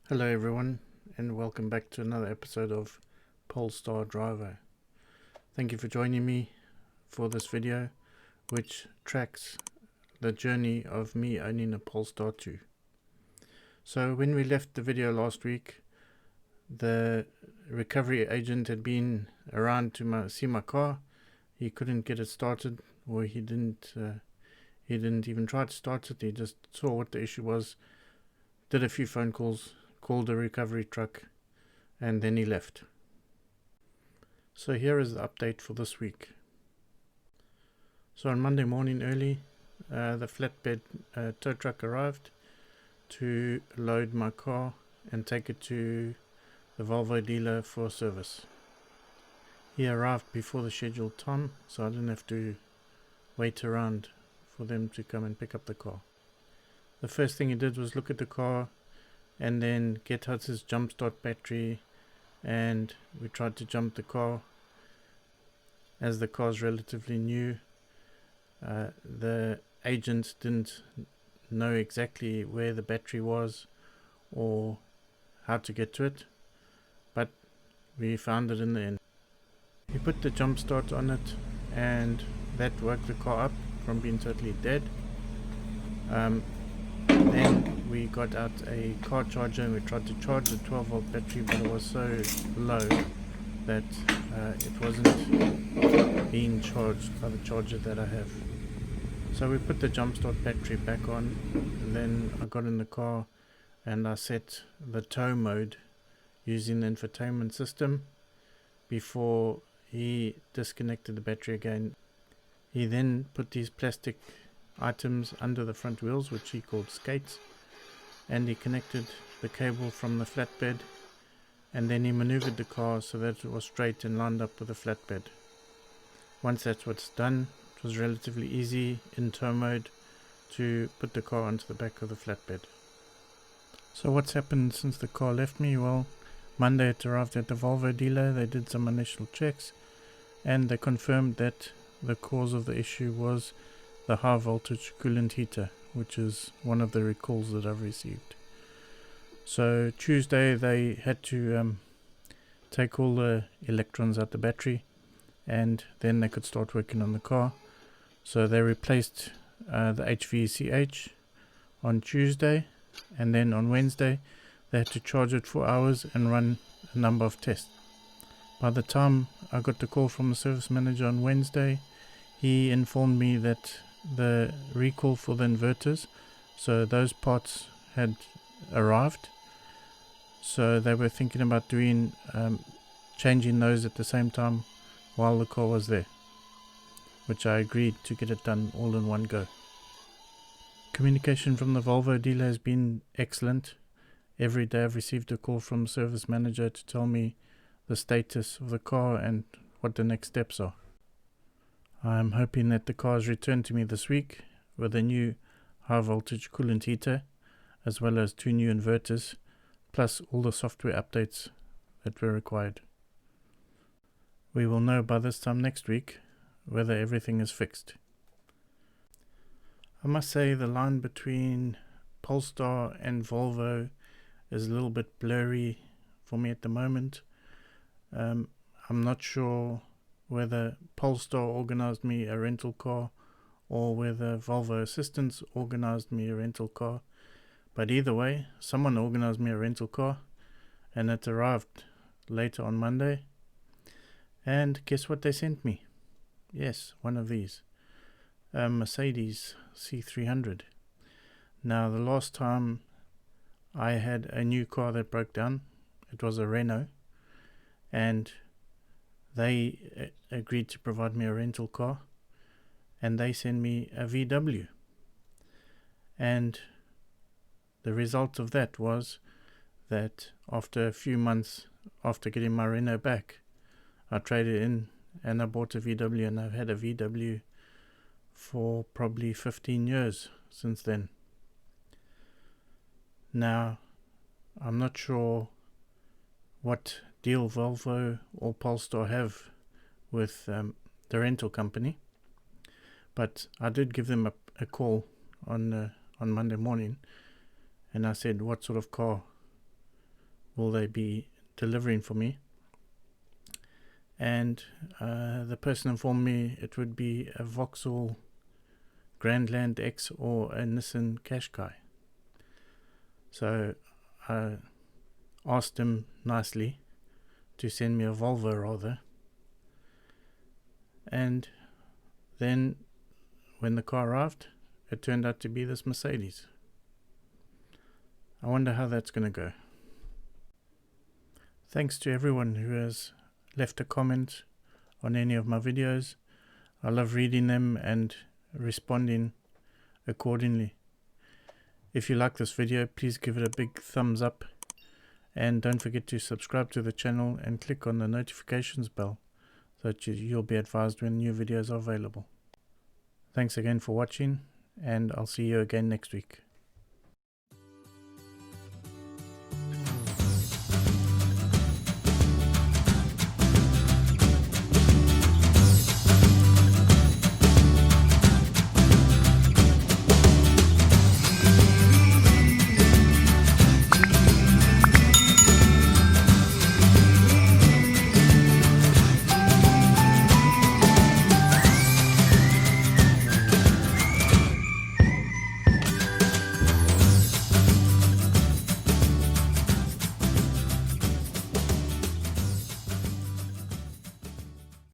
Hello everyone, and welcome back to another episode of Polestar Driver. Thank you for joining me for this video, which tracks the journey of me owning a Polestar 2. So when we left the video last week, the recovery agent had been around to see my car. He couldn't get it started, or he didn't even try to start it. He just saw what the issue was, did a few phone calls, called a recovery truck, and then he left. So here is the update for this week. So on Monday morning early, the flatbed tow truck arrived to load my car and take it to the Volvo dealer for service. He arrived before the scheduled time, so I didn't have to wait around for them to come and pick up the car. The first thing he did was look at the car and then get out his jump start battery, and we tried to jump the car. As the car is relatively new, the agent didn't know exactly where the battery was or how to get to it, but we found it in the end. We put the jump start on it, and that woke the car up from being totally dead. Then we got out a car charger and we tried to charge the 12-volt battery, but it was so low that it wasn't being charged by the charger that I have. So we put the jump start battery back on, and then I got in the car and I set the tow mode using the infotainment system before he disconnected the battery again. He then put these plastic items under the front wheels, which he called skates, and he connected the cable from the flatbed, and then he maneuvered the car so that it was straight and lined up with the flatbed. Once that's what's done, it was relatively easy in tow mode to put the car onto the back of the flatbed. So what's happened since the car left me? Well, Monday it arrived at the Volvo dealer. They did some initial checks and they confirmed that the cause of the issue was the high voltage coolant heater, which is one of the recalls that I've received. So Tuesday they had to take all the electrons out the battery, and then they could start working on the car. So they replaced the HVAC on Tuesday, and then on Wednesday they had to charge it for hours and run a number of tests. By the time I got the call from the service manager on Wednesday, he informed me that the recall for the inverters, so those parts had arrived, so they were thinking about doing changing those at the same time while the car was there, which I agreed to get it done all in one go. Communication from the Volvo dealer has been excellent. Every day I've received a call from the service manager to tell me the status of the car and what the next steps are. I'm hoping that the car is returned to me this week with a new high voltage coolant heater, as well as 2 new inverters, plus all the software updates that were required. We will know by this time next week whether everything is fixed. I must say the line between Polestar and Volvo is a little bit blurry for me at the moment. I'm not sure whether Polestar organized me a rental car or whether Volvo Assistance organized me a rental car. But either way, someone organized me a rental car, and it arrived later on Monday. And guess what they sent me? Yes, one of these. A Mercedes C300. Now, the last time I had a new car that broke down, it was a Renault, and they agreed to provide me a rental car, and they sent me a VW. And the result of that was that after a few months after getting my Renault back, I traded in and I bought a VW, and I've had a VW for probably 15 years since then. Now, I'm not sure what deal Volvo or Polestar have with the rental company, but I did give them a call on Monday morning, and I said, what sort of car will they be delivering for me. And the person informed me it would be a Vauxhall Grandland X or a Nissan Qashqai. So I asked him nicely to send me a Volvo rather. And then when the car arrived, it turned out to be this Mercedes. I wonder how that's going to go. Thanks to everyone who has left a comment on any of my videos. I love reading them and responding accordingly. If you like this video, please give it a big thumbs up, and don't forget to subscribe to the channel and click on the notifications bell so that you'll be advised when new videos are available. Thanks again for watching, and I'll see you again next week.